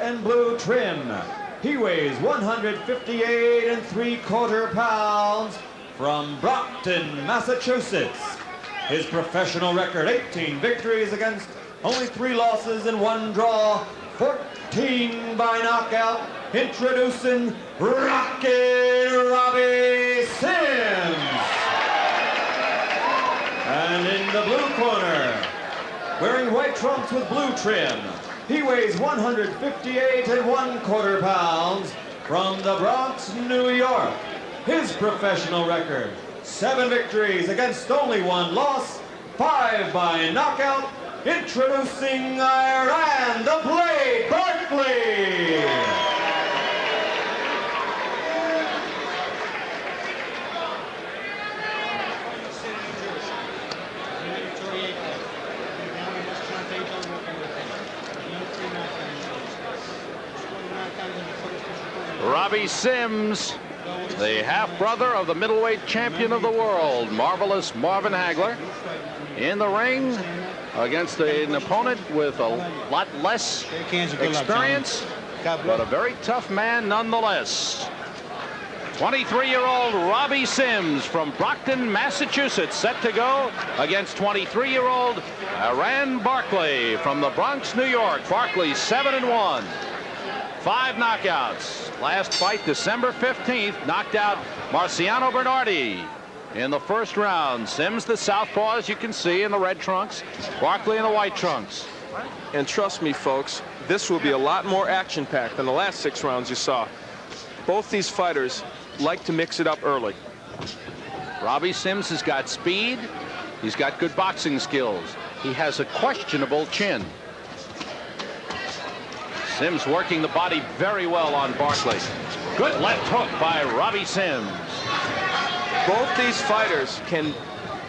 and blue trim. He weighs 158 3/4 pounds from Brockton, Massachusetts. His professional record, 18 victories against only 3 losses and 1 draw, 14 by knockout. Introducing Rockin Robbie Sims. And in the blue corner, wearing white trunks with blue trim, he weighs 158 1/4 pounds from the Bronx, New York. His professional record, 7 victories against only 1 loss, 5 by knockout. Introducing Iran Barkley. Robbie Sims, the half-brother of the middleweight champion of the world, marvelous Marvin Hagler, in the ring against an opponent with a lot less experience, but a very tough man nonetheless. 23-year-old Robbie Sims from Brockton, Massachusetts, set to go against 23-year-old Iran Barkley from the Bronx, New York. Barkley 7-1. 5 knockouts. Last fight, December 15th, knocked out Marciano Bernardi in the first round. Sims, the southpaw, as you can see, in the red trunks. Barkley in the white trunks. And trust me, folks, this will be a lot more action-packed than the last 6 rounds you saw. Both these fighters like to mix it up early. Robbie Sims has got speed. He's got good boxing skills. He has a questionable chin. Sims working the body very well on Barkley. Good left hook by Robbie Sims. Both these fighters can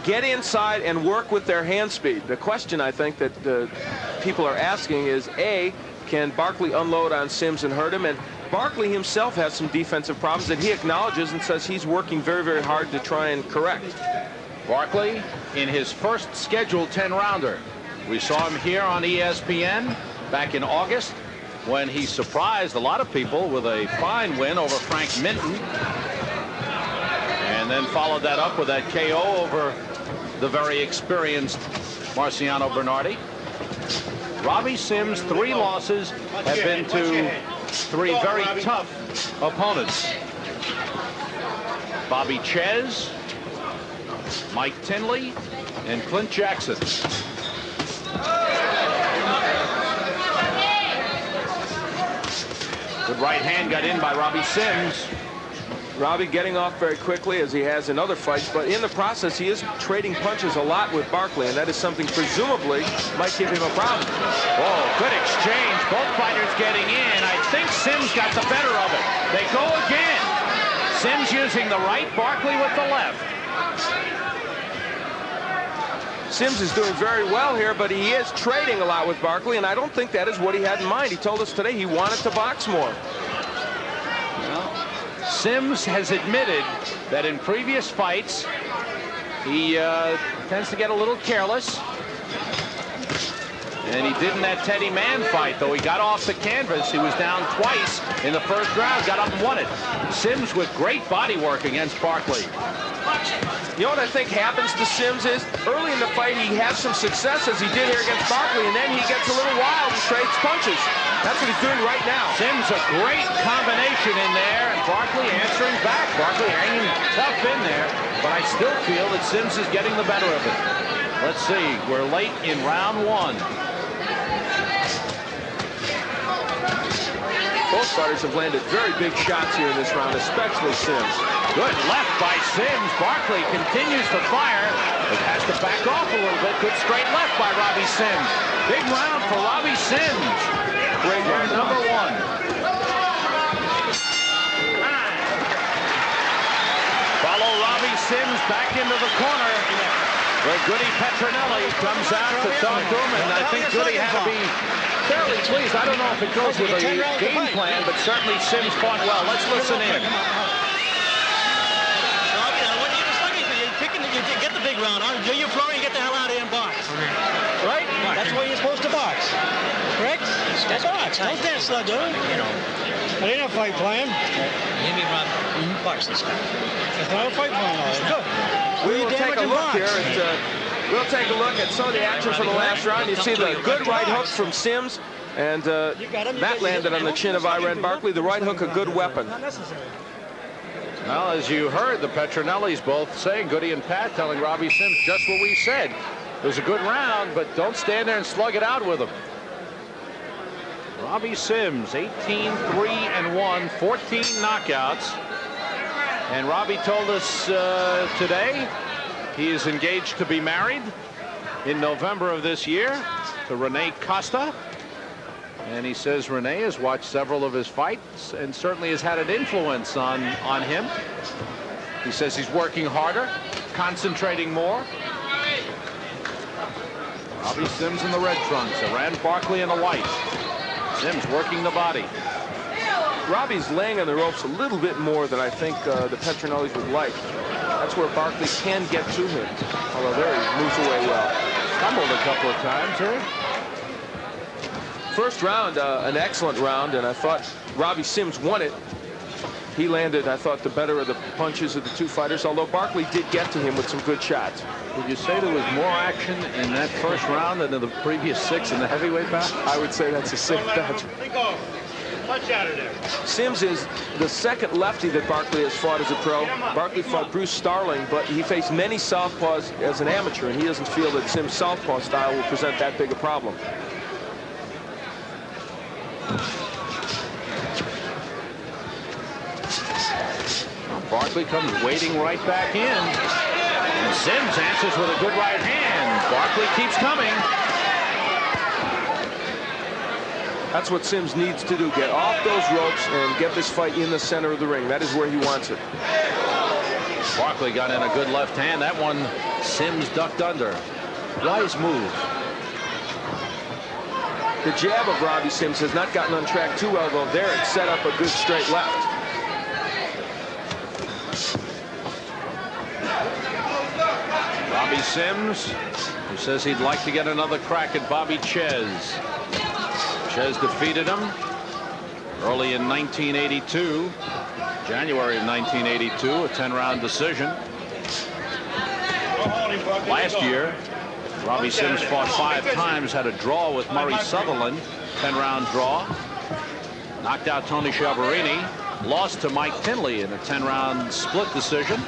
get inside and work with their hand speed. The question I think that people are asking is, A, can Barkley unload on Sims and hurt him? And Barkley himself has some defensive problems that he acknowledges and says he's working very, very hard to try and correct. Barkley in his first scheduled 10-rounder. We saw him here on ESPN back in August, when he surprised a lot of people with a fine win over Frank Minton, and then followed that up with that KO over the very experienced Marciano Bernardi. Robbie Sims' 3 losses have been to 3 very tough opponents. Bobby Ches, Mike Tinley, and Clint Jackson. Good right hand got in by Robbie Sims. Robbie getting off very quickly, as he has in other fights, but in the process he is trading punches a lot with Barkley, and that is something presumably might give him a problem. Whoa, good exchange. Both fighters getting in. I think Sims got the better of it. They go again. Sims using the right, Barkley with the left. Sims is doing very well here, but he is trading a lot with Barkley, and I don't think that is what he had in mind. He told us today he wanted to box more. Well, Sims has admitted that in previous fights he tends to get a little careless. And he did in that Teddy Mann fight, though he got off the canvas. He was down twice in the first round, got up and won it. Sims with great body work against Barkley. You know what I think happens to Sims is, early in the fight he has some success, as he did here against Barkley, and then he gets a little wild and trades punches. That's what he's doing right now. Sims a great combination in there, and Barkley answering back. Barkley hanging tough in there, but I still feel that Sims is getting the better of it. Let's see, we're late in round 1. Both fighters have landed very big shots here in this round, especially Sims. Good left by Sims. Barkley continues to fire, but has to back off a little bit. Good straight left by Robbie Sims. Big round for Robbie Sims. Great round. Number 1. Follow Robbie Sims back into the corner, where Goody Petronelli comes out to talk to him, and I think Goody had to be fairly pleased. I don't know if it goes with a game plan, but certainly Sims fought well. Let's listen in. You get the big round. Do your flurry and get the hell out of here and box. Right? That's where you're supposed to box. Correct? That's all right. Don't dance slow, dude. You know. It ain't a fight plan. Give me Rob. Watch this guy. It's not a fight plan. Good. We will take a look here. We'll take a look at some of the action from the last round. You see the good right hook from Sims, and that landed on the chin of Iran Barkley. The right hook, a good weapon. Well, as you heard, the Petronellis both saying, Goody and Pat telling Robbie Sims just what we said. It was a good round, but don't stand there and slug it out with him. Robbie Sims, 18-3-1, 14 knockouts. And Robbie told us today he is engaged to be married in November of this year to Renee Costa. And he says Renee has watched several of his fights and certainly has had an influence on him. He says he's working harder, concentrating more. Robbie Sims in the red trunks, Iran Barkley in the white. Sims working the body. Robbie's laying on the ropes a little bit more than I think the Petronellis would like. That's where Barkley can get to him. Although there he moves away well. Stumbled a couple of times here. First round, an excellent round, and I thought Robbie Sims won it. He landed, I thought, the better of the punches of the two fighters, although Barkley did get to him with some good shots. Would you say there was more action in that first round than in the previous 6 in the heavyweight bout? I would say that's a safe bet. Punch out of there. Sims is the second lefty that Barkley has fought as a pro. Barkley fought Bruce Starling, but he faced many southpaws as an amateur, and he doesn't feel that Sims' southpaw style will present that big a problem. Barkley comes wading right back in. And Sims answers with a good right hand. Barkley keeps coming. That's what Sims needs to do, get off those ropes and get this fight in the center of the ring. That is where he wants it. Barkley got in a good left hand. That one Sims ducked under. Wise move. The jab of Robbie Sims has not gotten on track too well, though. There it set up a good straight left. Robbie Sims, who says he'd like to get another crack at Bobby Ches. Ches defeated him early in 1982, January of 1982, a 10-round decision. Last year, Robbie Sims fought 5 times, had a draw with Murray Sutherland, 10-round draw. Knocked out Tony Schiavone, lost to Mike Tinley in a 10-round split decision,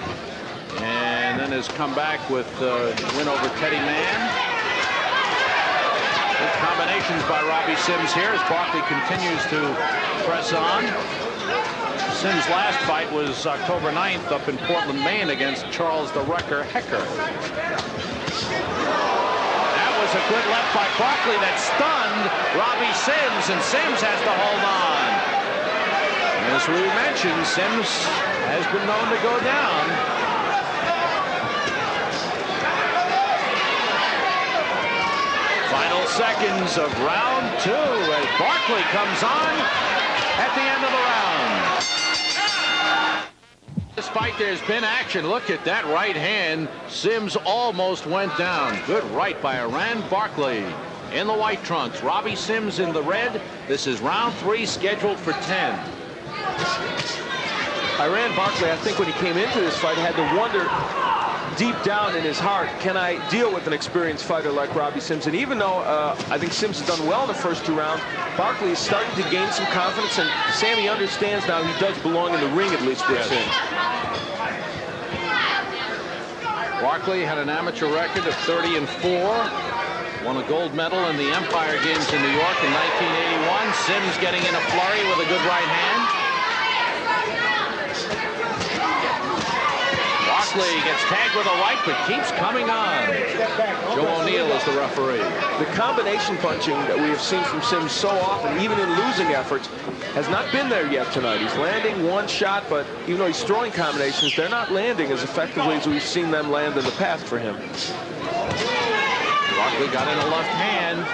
and then has come back with a win over Teddy Mann. Good combinations by Robbie Sims here as Barkley continues to press on. Sims' last fight was October 9th up in Portland, Maine against Charles the Wrecker Hecker. That was a good left by Barkley that stunned Robbie Sims, and Sims has to hold on. And as we mentioned, Sims has been known to go down. Final seconds of round 2 as Barkley comes on at the end of the round. This fight, there's been action. Look at that right hand. Sims almost went down. Good right by Iran Barkley. In the white trunks, Robbie Sims in the red. This is round 3, scheduled for 10. Iran Barkley, I think when he came into this fight, had to wonder deep down in his heart, can I deal with an experienced fighter like Robbie Sims? And even though I think Sims has done well in the first 2 rounds, Barkley is starting to gain some confidence, and Sammy understands now he does belong in the ring, at least with Sims. Barkley had an amateur record of 30-4. Won a gold medal in the Empire Games in New York in 1981. Sims getting in a flurry with a good right hand. Barkley gets tagged with a right, but keeps coming on. Joe O'Neill is the referee. The combination punching that we have seen from Sims so often, even in losing efforts, has not been there yet tonight. He's landing one shot, but even though he's throwing combinations, they're not landing as effectively as we've seen them land in the past for him. Barkley got in a left hand.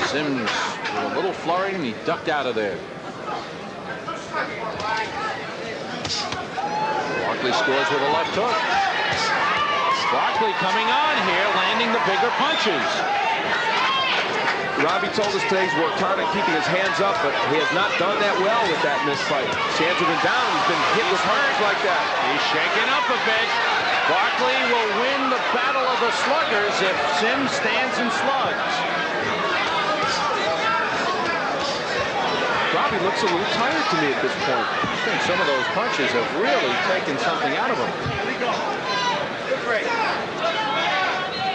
Sims with a little flurry, and he ducked out of there. Barkley scores with a left hook. Barkley coming on here, landing the bigger punches. Robbie told us today he's worked hard on keeping his hands up, but he has not done that well with that missed fight. His hands have been down. He's been hit with punches like that. He's shaking up a bit. Barkley will win the battle of the sluggers if Sims stands and slugs. Robbie looks a little tired to me at this point. I think some of those punches have really taken something out of him.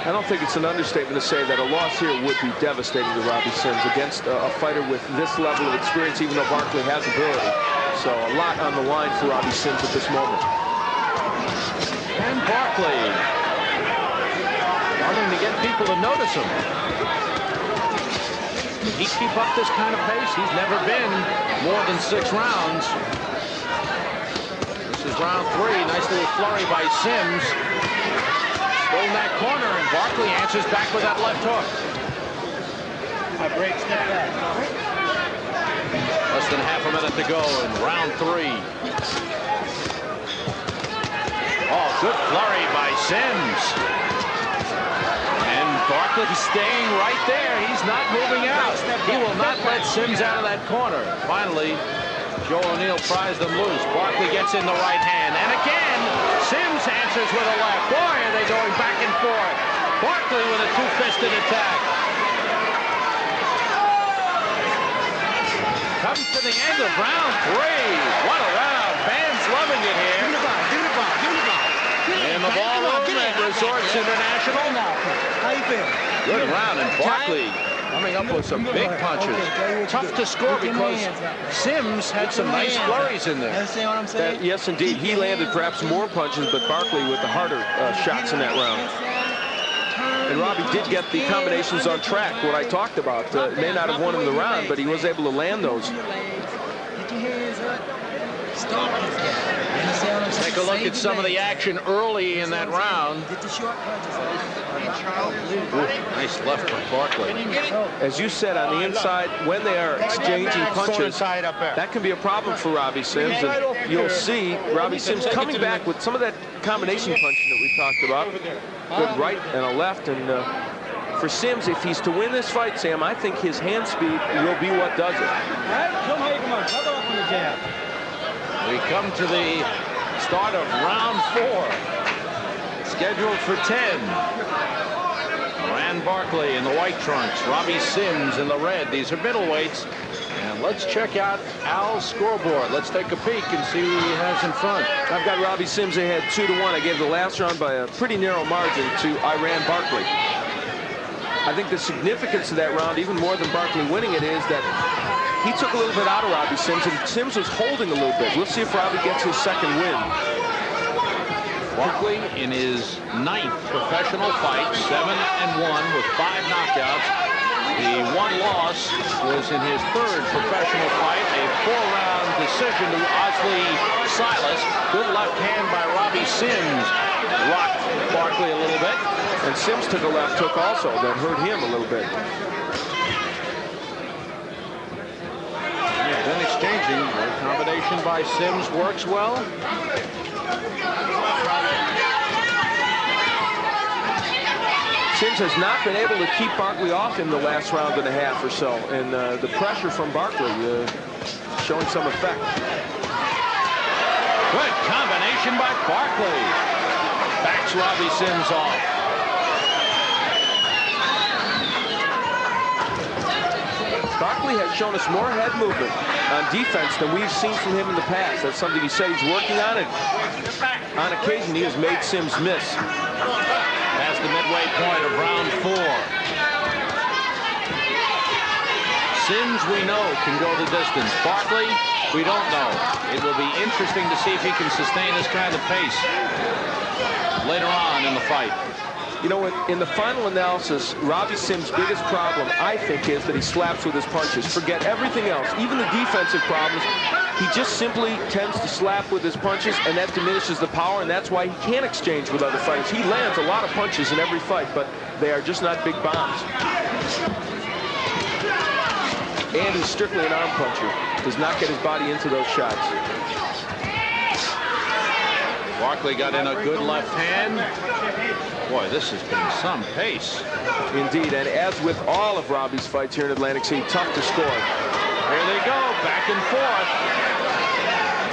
I don't think it's an understatement to say that a loss here would be devastating to Robbie Sims against a fighter with this level of experience, even though Barkley has ability. So a lot on the line for Robbie Sims at this moment. And Barkley starting to get people to notice him. Can he keep up this kind of pace? He's never been more than 6 rounds. This is round 3. Nice little flurry by Sims. Still in that corner, and Barkley answers back with that left hook. Less than half a minute to go in round 3. Oh, good flurry by Sims. And Barkley staying right there. He's not moving out. He will not let Sims out of that corner. Finally, Joe O'Neill pries them loose. Barkley gets in the right hand. And again, Sims answers with a left. Boy, are they going back and forth. Barkley with a two-fisted attack. Comes to the end of round 3. What a round. Fans loving it here. In the ballroom at Resorts International. How you feel? Good round, and Barkley coming up with some big punches. Tough to score because Sims had some nice flurries in there. Understand what I'm saying? Yes, indeed. He landed perhaps more punches, but Barkley with the harder shots in that round. And Robbie did get the combinations on track, what I talked about. May not have won him the round, but he was able to land those. Take a look at some of the action early in that round. Nice left from Barkley. As you said, on the inside, when they are exchanging punches, that can be a problem for Robbie Sims. And you'll see Robbie Sims coming back with some of that combination punching that we talked about. Good right and a left. And for Sims, if he's to win this fight, Sam, I think his hand speed will be what does it. We come to the start of round 4, scheduled for 10. Iran Barkley in the white trunks, Robbie Sims in the red. These are middleweights. And let's check out Al's scoreboard. Let's take a peek and see who he has in front. I've got Robbie Sims ahead 2-1. I gave the last round by a pretty narrow margin to Iran Barkley. I think the significance of that round, even more than Barkley winning it, is that he took a little bit out of Robbie Sims, and Sims was holding a little bit. We'll see if Robbie gets his second win. Barkley in his 9th professional fight, 7-1 with 5 knockouts. The one loss was in his 3rd professional fight, a 4-round decision to Osley Silas. Good left hand by Robbie Sims rocked Barkley a little bit. And Sims took a left hook also that hurt him a little bit. Then exchanging. The combination by Sims works well. Sims has not been able to keep Barkley off in the last round and a half or so. And the pressure from Barkley showing some effect. Good combination by Barkley. Backs Robbie Sims off. Barkley has shown us more head movement on defense than we've seen from him in the past. That's something he said he's working on, and on occasion he has made Sims miss. Past the midway point of round 4. Sims, we know, can go the distance. Barkley, we don't know. It will be interesting to see if he can sustain this kind of pace later on in the fight. You know, in the final analysis, Robbie Sims' biggest problem, I think, is that he slaps with his punches. Forget everything else, even the defensive problems. He just simply tends to slap with his punches, and that diminishes the power, and that's why he can't exchange with other fighters. He lands a lot of punches in every fight, but they are just not big bombs. And he's strictly an arm puncher. Does not get his body into those shots. Barkley got in a good left hand. Boy, this has been some pace. Indeed, and as with all of Robbie's fights here in Atlantic City, tough to score. Here they go, back and forth.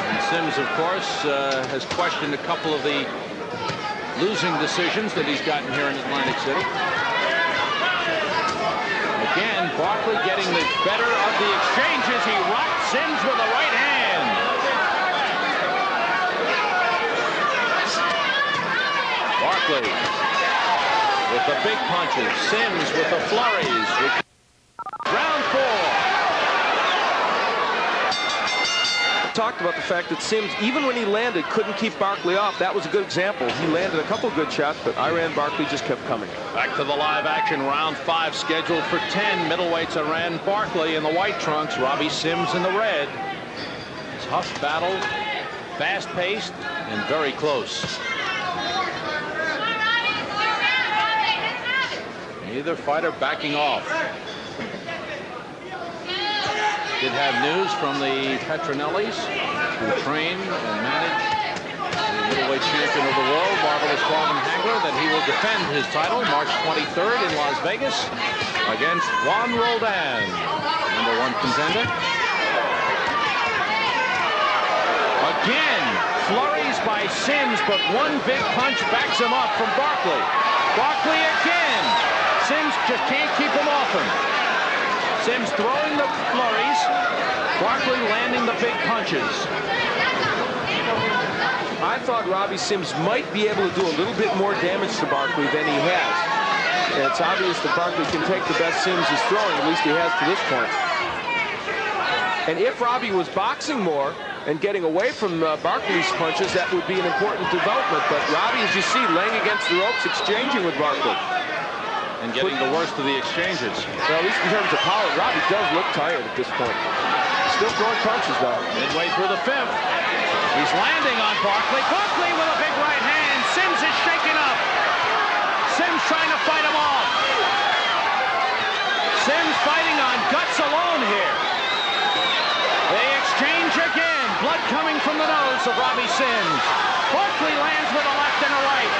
And Sims, of course, has questioned a couple of the losing decisions that he's gotten here in Atlantic City. Again, Barkley getting the better of the exchanges. He rocked Sims with a right hand. Barkley with the big punches. Sims with the flurries. Round 4. Talked about the fact that Sims, even when he landed, couldn't keep Barkley off. That was a good example. He landed a couple good shots, but Iran Barkley just kept coming. Back to the live action. Round 5 scheduled for 10. Middleweights Iran Barkley in the white trunks. Robbie Sims in the red. Tough battle. Fast-paced and very close. Neither fighter backing off. Did have news from the Petronellis, who train and manage the middleweight champion of the world, Marvelous Marvin Hagler, that he will defend his title March 23rd in Las Vegas against Juan Roldan, #1 contender. Again, flurries by Sims, but one big punch backs him up from Barkley. Barkley again. Sims just can't keep him off him. Sims throwing the flurries. Barkley landing the big punches. I thought Robbie Sims might be able to do a little bit more damage to Barkley than he has. And it's obvious that Barkley can take the best Sims is throwing, at least he has to this point. And if Robbie was boxing more and getting away from Barkley's punches, that would be an important development. But Robbie, as you see, laying against the ropes, exchanging with Barkley. And getting the worst of the exchanges. Well, at least in terms of power, Robbie does look tired at this point. Still throwing punches, though. Midway through the 5th. He's landing on Barkley. Barkley with a big right hand. Sims is shaken up. Sims trying to fight him off. Sims fighting on guts alone here. They exchange again. Blood coming from the nose of Robbie Sims. Barkley lands with a left and a right.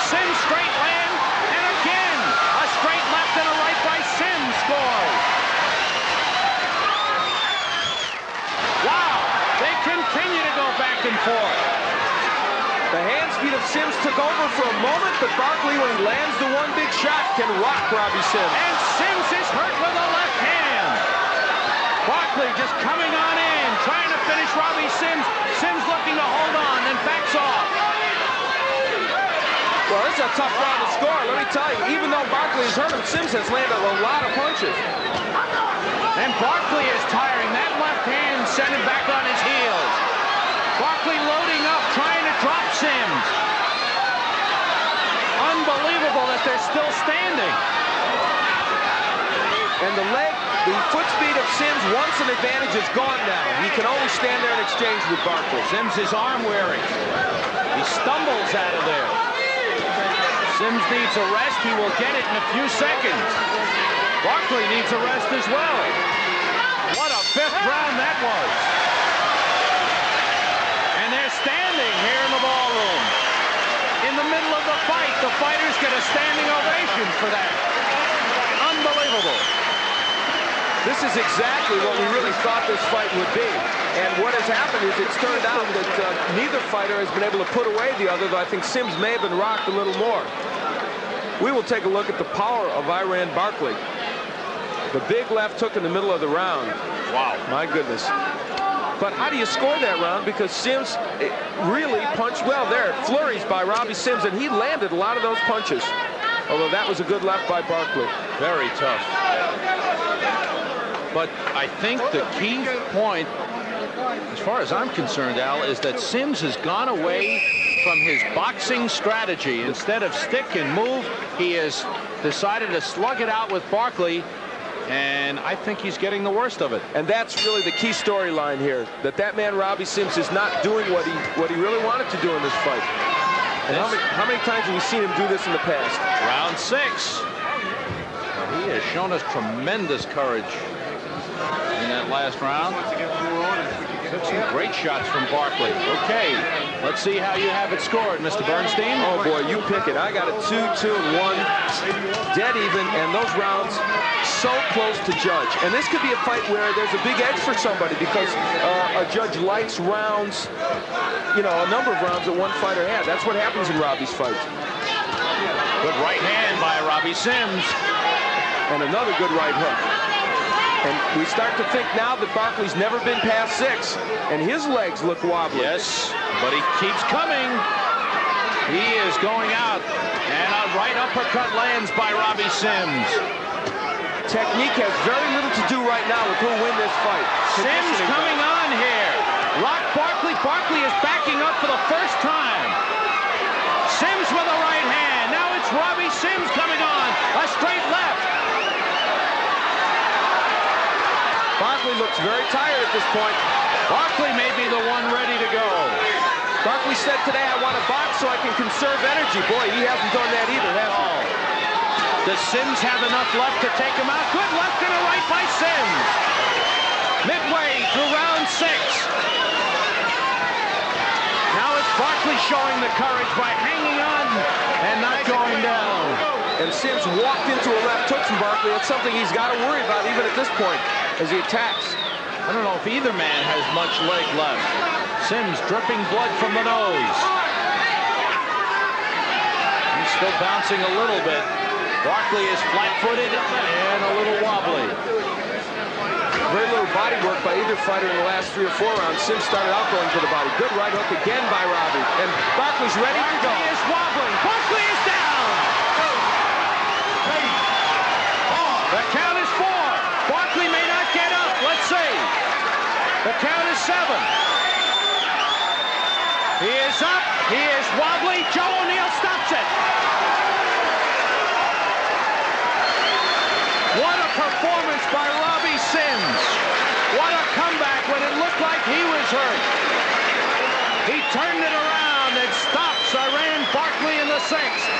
Sims straight land, and again a straight left and a right by Sims scores. Wow, they continue to go back and forth. The hand speed of Sims took over for a moment, but Barkley, when he lands the one big shot, can rock Robbie Sims. And Sims is hurt with a left hand. Barkley just coming on in, trying to finish Robbie Sims. Sims looking to hold on, then backs off. Well, this is a tough round to score, let me tell you. Even though Barkley has hurt him, Sims has landed a lot of punches. And Barkley is tiring. That left hand sent him back on his heels. Barkley loading up, trying to drop Sims. Unbelievable that they're still standing. And the foot speed of Sims, once an advantage, is gone now. He can only stand there and exchange with Barkley. Sims is arm weary. He stumbles out of there. Sims needs a rest. He will get it in a few seconds. Barkley needs a rest as well. What a 5th round that was. And they're standing here in the ballroom. In the middle of the fight, the fighters get a standing ovation for that. Unbelievable. This is exactly what we really thought this fight would be. And what has happened is it's turned out that neither fighter has been able to put away the other, though I think Sims may have been rocked a little more. We will take a look at the power of Iran Barkley. The big left hook in the middle of the round. Wow. My goodness. But how do you score that round? Because Sims really punched well there. Flurries by Robbie Sims, and he landed a lot of those punches. Although that was a good left by Barkley. Very tough. But I think the key point, as far as I'm concerned, Al, is that Sims has gone away from his boxing strategy. Instead of stick and move, he has decided to slug it out with Barkley, and I think he's getting the worst of it. And that's really the key storyline here, that man Robbie Sims is not doing what he really wanted to do in this fight. And how many times have we seen him do this in the past? Round 6. Well, he has shown us tremendous courage in that last round. Took some great shots from Barkley. Okay, let's see how you have it scored, Mr. Bernstein. Oh boy, you pick it. I got it 2, 2, and 1, dead even, and those rounds so close to judge. And this could be a fight where there's a big edge for somebody because a judge likes rounds, you know, a number of rounds that one fighter had. That's what happens in Robbie's fights. Good right hand by Robbie Sims. And another good right hook. And we start to think now that Barkley's never been past 6, and his legs look wobbly. Yes, but he keeps coming. He is going out, and a right uppercut lands by Robbie Sims. Technique has very little to do right now with who'll win this fight. Sims coming on here. Rock Barkley. Barkley is backing up for the first time. Sims with a right hand. Now it's Robbie Sims coming on. A straight left. Barkley looks very tired at this point. Barkley may be the one ready to go. Barkley said today, I want to box so I can conserve energy. Boy, he hasn't done that either, has he? Does Sims have enough left to take him out? Good left and a right by Sims. Midway through round 6. Now it's Barkley showing the courage by hanging on and not going down. And Sims walked into a left hook from Barkley. That's something he's got to worry about even at this point as he attacks. I don't know if either man has much leg left. Sims dripping blood from the nose. He's still bouncing a little bit. Barkley is flat-footed and a little wobbly. Very little body work by either fighter in the last 3 or 4 rounds. Sims started out going for the body. Good right hook again by Robbie. And Barkley's ready to go. Barkley is wobbling. Barkley is down. The count is 4. Barkley may not get up. Let's see. The count is 7. He is up. He is wobbly. Joe O'Neill stops it. What a performance by Robbie Sims. What a comeback when it looked like he was hurt. He turned it around and stops Iran Barkley in the 6th.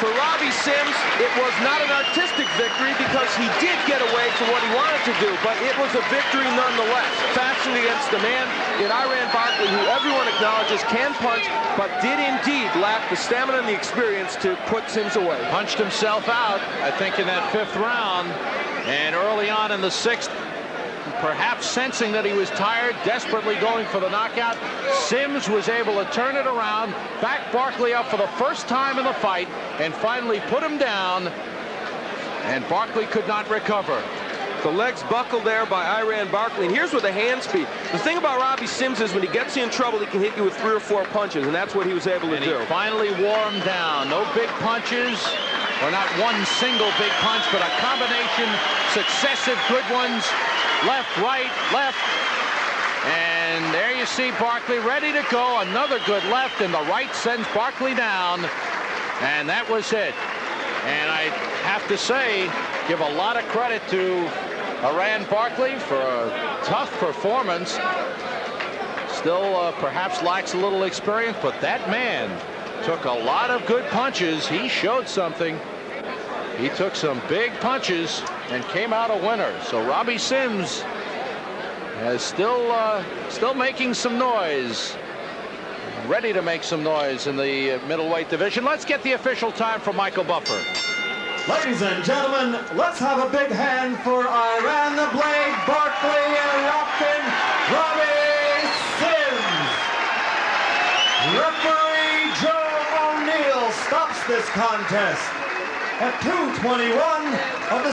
For Robbie Sims, it was not an artistic victory because he did get away from what he wanted to do, but it was a victory nonetheless. Fashioned against a man in Iran Barkley who everyone acknowledges can punch, but did indeed lack the stamina and the experience to put Sims away. Punched himself out, I think, in that 5th round, and early on in the 6th, perhaps sensing that he was tired, desperately going for the knockout, Sims was able to turn it around, back Barkley up for the first time in the fight, and finally put him down, and Barkley could not recover. The legs buckled there by Iran Barkley, and here's with the hand speed. The thing about Robbie Sims is when he gets you in trouble, he can hit you with 3 or 4 punches, and that's what he was able to do. He finally wore him down. No big punches, or not one single big punch, but a combination, successive good ones. Left, right, left. And there you see Barkley ready to go. Another good left, and the right sends Barkley down. And that was it. And I have to say, give a lot of credit to Iran Barkley for a tough performance. Still perhaps lacks a little experience, but that man took a lot of good punches. He showed something. He took some big punches and came out a winner. So Robbie Sims is still making some noise. Ready to make some noise in the middleweight division. Let's get the official time from Michael Buffer. Ladies and gentlemen, let's have a big hand for Iran the Blade Barkley and Rockin Robbie Sims. Referee Joe O'Neill stops this contest at 2:21 of the